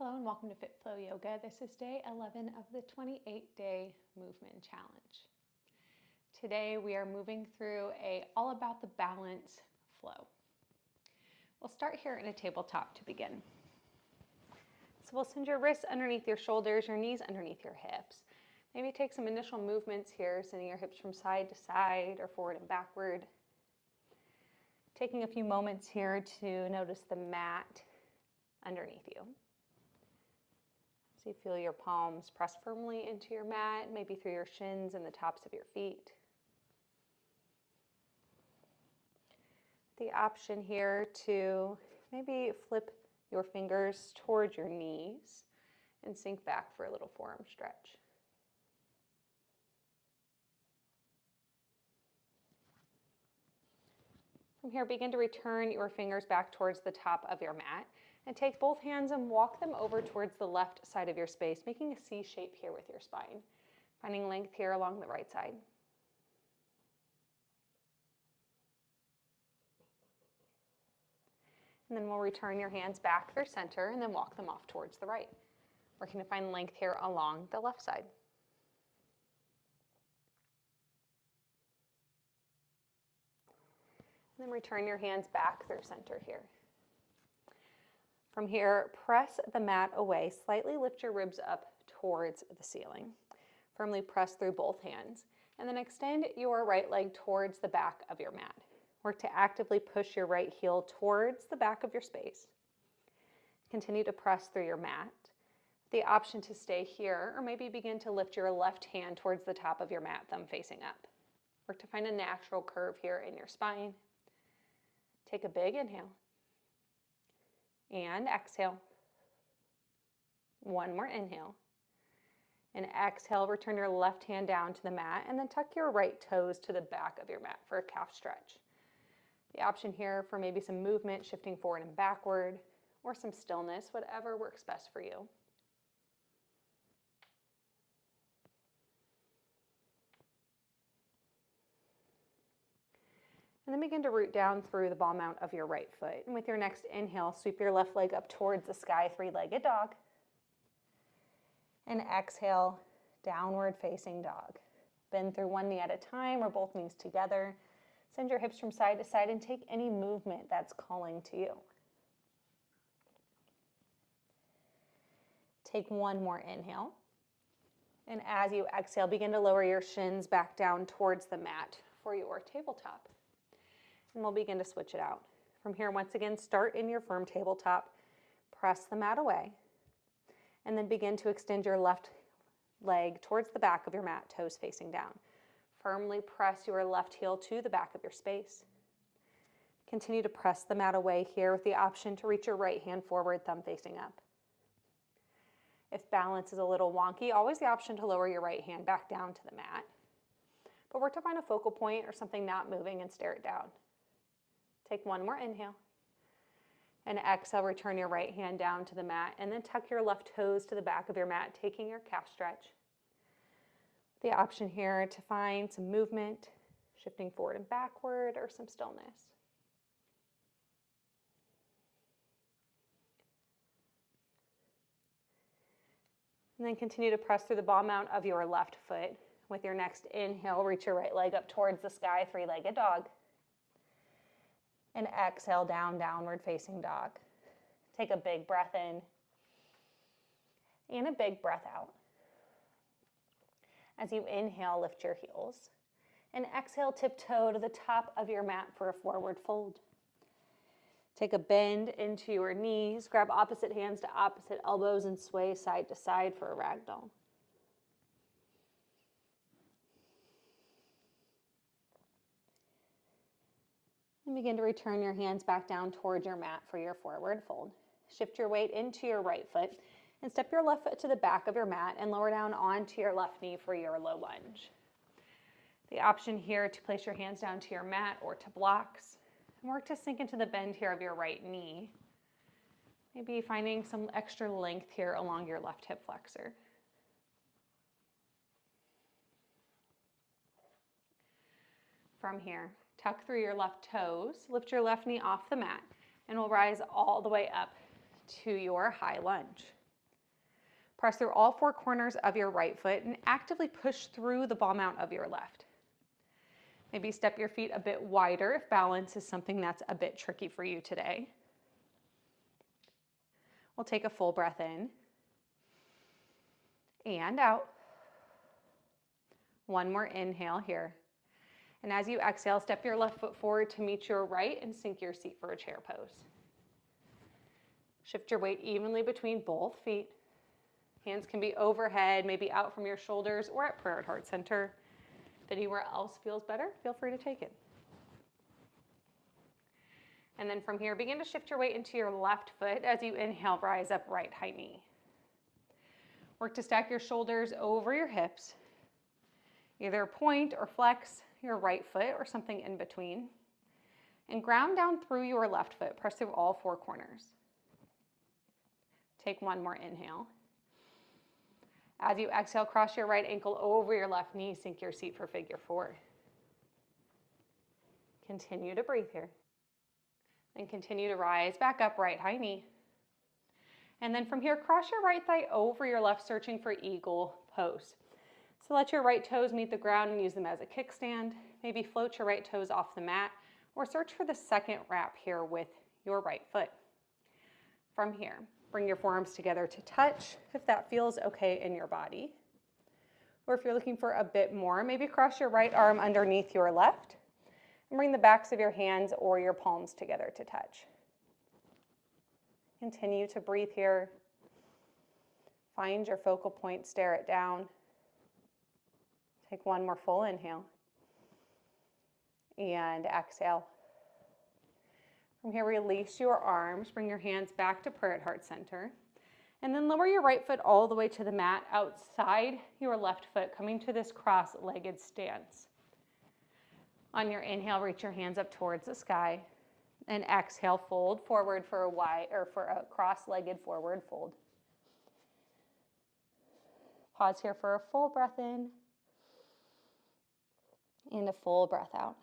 Hello and welcome to Fit Flow Yoga. This is day 11 of the 28-day movement challenge. Today we are moving through a all about the balance flow. We'll start here in a tabletop to begin. So we'll send your wrists underneath your shoulders, your knees underneath your hips. Maybe take some initial movements here, sending your hips from side to side or forward and backward. Taking a few moments here to notice the mat underneath you. So you feel your palms press firmly into your mat, maybe through your shins and the tops of your feet. The option here to maybe flip your fingers towards your knees and sink back for a little forearm stretch. From here, begin to return your fingers back towards the top of your mat and take both hands and walk them over towards the left side of your space, making a C shape here with your spine, finding length here along the right side. And then we'll return your hands back through center and then walk them off towards the right, working to find length here along the left side. And then return your hands back through center here. From here, press the mat away, slightly lift your ribs up towards the ceiling. Firmly press through both hands, and then extend your right leg towards the back of your mat. Work to actively push your right heel towards the back of your space. Continue to press through your mat. The option to stay here, or maybe begin to lift your left hand towards the top of your mat, thumb facing up. Work to find a natural curve here in your spine. Take a big inhale. And exhale. One more inhale. And exhale, return your left hand down to the mat and then tuck your right toes to the back of your mat for a calf stretch. The option here for maybe some movement, shifting forward and backward, or some stillness, whatever works best for you. And then begin to root down through the ball mount of your right foot. And with your next inhale, sweep your left leg up towards the sky, three-legged dog. And exhale, downward facing dog. Bend through one knee at a time or both knees together. Send your hips from side to side and take any movement that's calling to you. Take one more inhale. And as you exhale, begin to lower your shins back down towards the mat for your tabletop. And we'll begin to switch it out. From here, once again, start in your firm tabletop, press the mat away, and then begin to extend your left leg towards the back of your mat, toes facing down. Firmly press your left heel to the back of your space. Continue to press the mat away here with the option to reach your right hand forward, thumb facing up. If balance is a little wonky, always the option to lower your right hand back down to the mat. But work to find a focal point or something not moving and stare it down. Take one more inhale. And exhale, return your right hand down to the mat and then tuck your left toes to the back of your mat, taking your calf stretch. The option here to find some movement, shifting forward and backward, or some stillness. And then continue to press through the ball mount of your left foot. With your next inhale, reach your right leg up towards the sky, three-legged dog. And exhale, down, downward facing dog. Take a big breath in and a big breath out. As you inhale, lift your heels. And exhale, tiptoe to the top of your mat for a forward fold. Take a bend into your knees. Grab opposite hands to opposite elbows and sway side to side for a ragdoll. And begin to return your hands back down towards your mat for your forward fold. Shift your weight into your right foot and step your left foot to the back of your mat and lower down onto your left knee for your low lunge. The option here to place your hands down to your mat or to blocks. And work to sink into the bend here of your right knee. Maybe finding some extra length here along your left hip flexor. From here, tuck through your left toes, lift your left knee off the mat, and we'll rise all the way up to your high lunge. Press through all four corners of your right foot and actively push through the ball mount of your left. Maybe step your feet a bit wider if balance is something that's a bit tricky for you today. We'll take a full breath in and out. One more inhale here. And as you exhale, step your left foot forward to meet your right and sink your seat for a chair pose. Shift your weight evenly between both feet. Hands can be overhead, maybe out from your shoulders or at prayer at heart center. If anywhere else feels better, feel free to take it. And then from here, begin to shift your weight into your left foot as you inhale, rise up right high knee. Work to stack your shoulders over your hips. Either point or flex your right foot or something in between. And ground down through your left foot. Press through all four corners. Take one more inhale. As you exhale, cross your right ankle over your left knee, sink your seat for figure four. Continue to breathe here. And continue to rise back up, right high knee. And then from here, cross your right thigh over your left, searching for eagle pose. So let your right toes meet the ground and use them as a kickstand. Maybe float your right toes off the mat or search for the second wrap here with your right foot. From here, bring your forearms together to touch if that feels okay in your body. Or if you're looking for a bit more, maybe cross your right arm underneath your left and bring the backs of your hands or your palms together to touch. Continue to breathe here. Find your focal point, stare it down. Take one more full inhale. And exhale. From here, release your arms. Bring your hands back to prayer at heart center. And then lower your right foot all the way to the mat outside your left foot, coming to this cross-legged stance. On your inhale, reach your hands up towards the sky. And exhale, fold forward for a cross-legged forward fold. Pause here for a full breath in and a full breath out.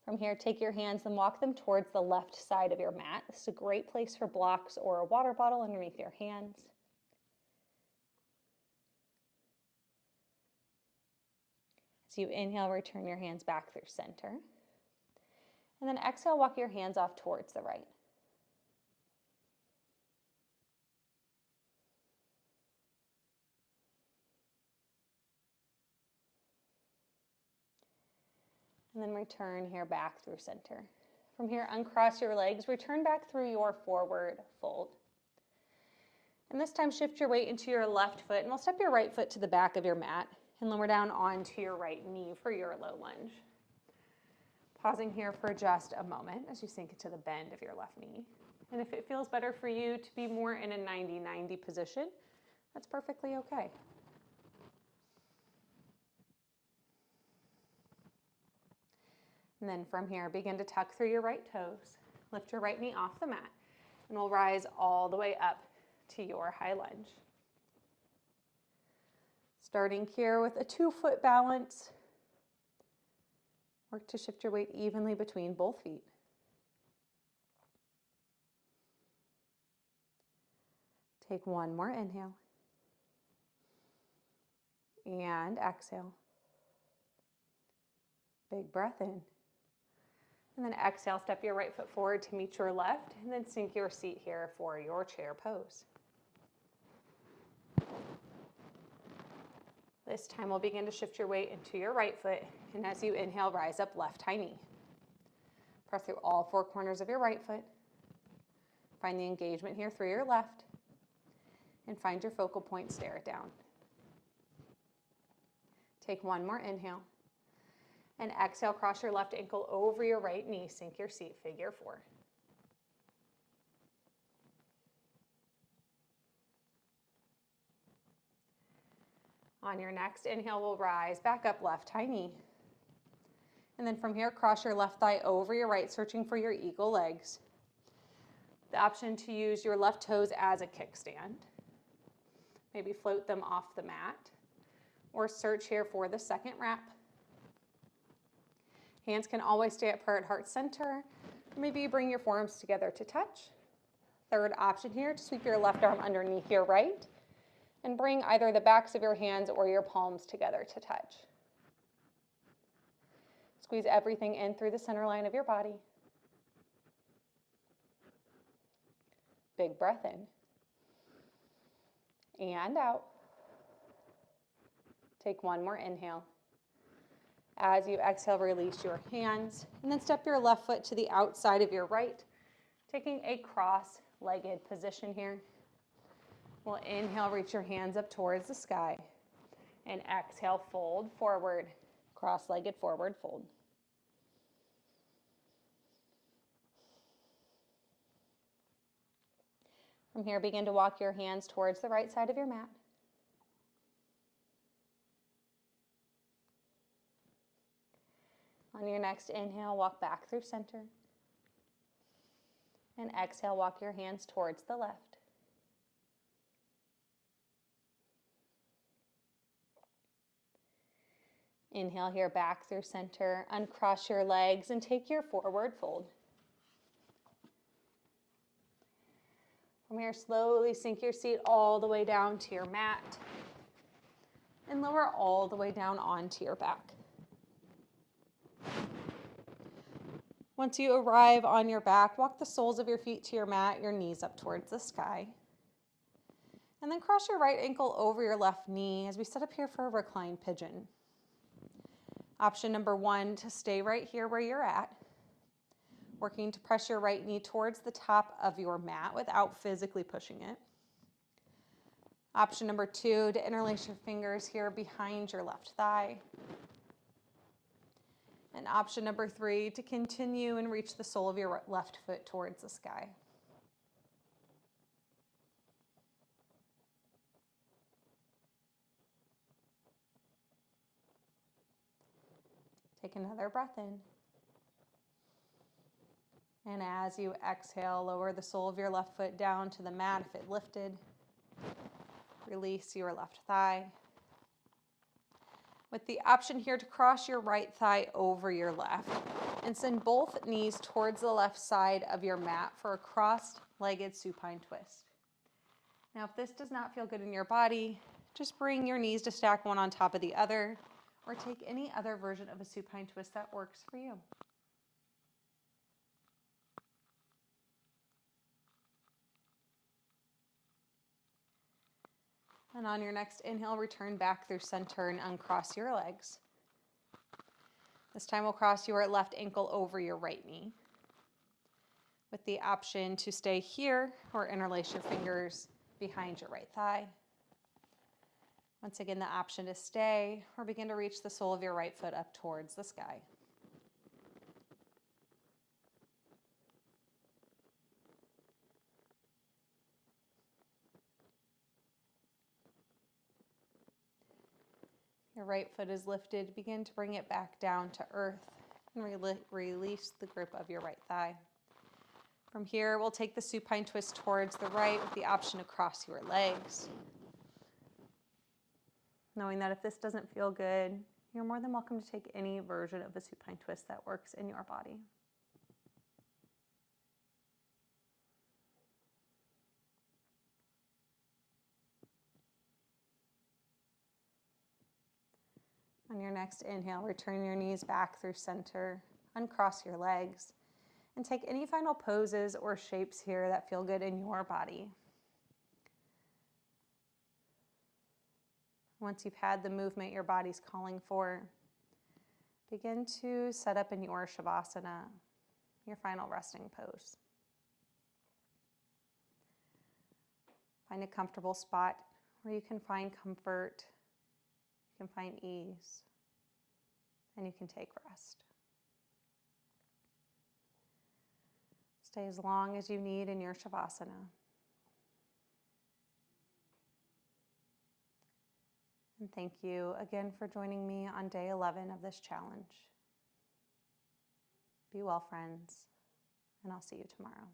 From here, take your hands and walk them towards the left side of your mat. This is a great place for blocks or a water bottle underneath your hands. As you inhale, return your hands back through center. And then exhale, walk your hands off towards the right. And then return here back through center. From here, uncross your legs, return back through your forward fold. And this time, shift your weight into your left foot, and we'll step your right foot to the back of your mat and lower down onto your right knee for your low lunge. Pausing here for just a moment as you sink into the bend of your left knee. And if it feels better for you to be more in a 90-90 position, that's perfectly okay. And then from here, begin to tuck through your right toes. Lift your right knee off the mat, and we'll rise all the way up to your high lunge. Starting here with a 2-foot balance. Work to shift your weight evenly between both feet. Take one more inhale. And exhale. Big breath in. And then exhale, step your right foot forward to meet your left, and then sink your seat here for your chair pose. This time we'll begin to shift your weight into your right foot, and as you inhale, rise up left high knee. Press through all four corners of your right foot. Find the engagement here through your left, and find your focal point, stare it down. Take one more inhale. And exhale, cross your left ankle over your right knee, sink your seat, figure four. On your next inhale, we'll rise back up left high knee. And then from here, cross your left thigh over your right, searching for your eagle legs. The option to use your left toes as a kickstand. Maybe float them off the mat, or search here for the second wrap. Hands can always stay at prayer at heart center. Maybe you bring your forearms together to touch. third option here to sweep your left arm underneath your right and bring either the backs of your hands or your palms together to touch. Squeeze everything in through the center line of your body. Big breath in. And out. Take one more inhale. As you exhale, release your hands, and then step your left foot to the outside of your right, taking a cross-legged position here. We'll inhale, reach your hands up towards the sky, and exhale, fold forward, cross-legged forward fold. From here, begin to walk your hands towards the right side of your mat. On your next inhale, walk back through center. And exhale, walk your hands towards the left. Inhale here, back through center. Uncross your legs and take your forward fold. From here, slowly sink your seat all the way down to your mat and lower all the way down onto your back. Once you arrive on your back, walk the soles of your feet to your mat, your knees up towards the sky. And then cross your right ankle over your left knee as we set up here for a reclined pigeon. Option number one, to stay right here where you're at, working to press your right knee towards the top of your mat without physically pushing it. Option number two, to interlace your fingers here behind your left thigh. And option number three, to continue and reach the sole of your left foot towards the sky. Take another breath in. And as you exhale, lower the sole of your left foot down to the mat if it lifted. Release your left thigh. With the option here to cross your right thigh over your left and send both knees towards the left side of your mat for a cross-legged supine twist. Now, if this does not feel good in your body, just bring your knees to stack one on top of the other, or take any other version of a supine twist that works for you. And on your next inhale, return back through center and uncross your legs. This time we'll cross your left ankle over your right knee, with the option to stay here or interlace your fingers behind your right thigh. Once again, the option to stay or begin to reach the sole of your right foot up towards the sky. Your right foot is lifted. Begin to bring it back down to earth and release the grip of your right thigh. From here, we'll take the supine twist towards the right with the option to cross your legs. Knowing that if this doesn't feel good, you're more than welcome to take any version of a supine twist that works in your body. On your next inhale, return your knees back through center, uncross your legs, and take any final poses or shapes here that feel good in your body. Once you've had the movement your body's calling for, begin to set up in your Shavasana, your final resting pose. Find a comfortable spot where you can find comfort, you can find ease, and you can take rest. Stay as long as you need in your Shavasana. And thank you again for joining me on day 11 of this challenge. Be well, friends, and I'll see you tomorrow.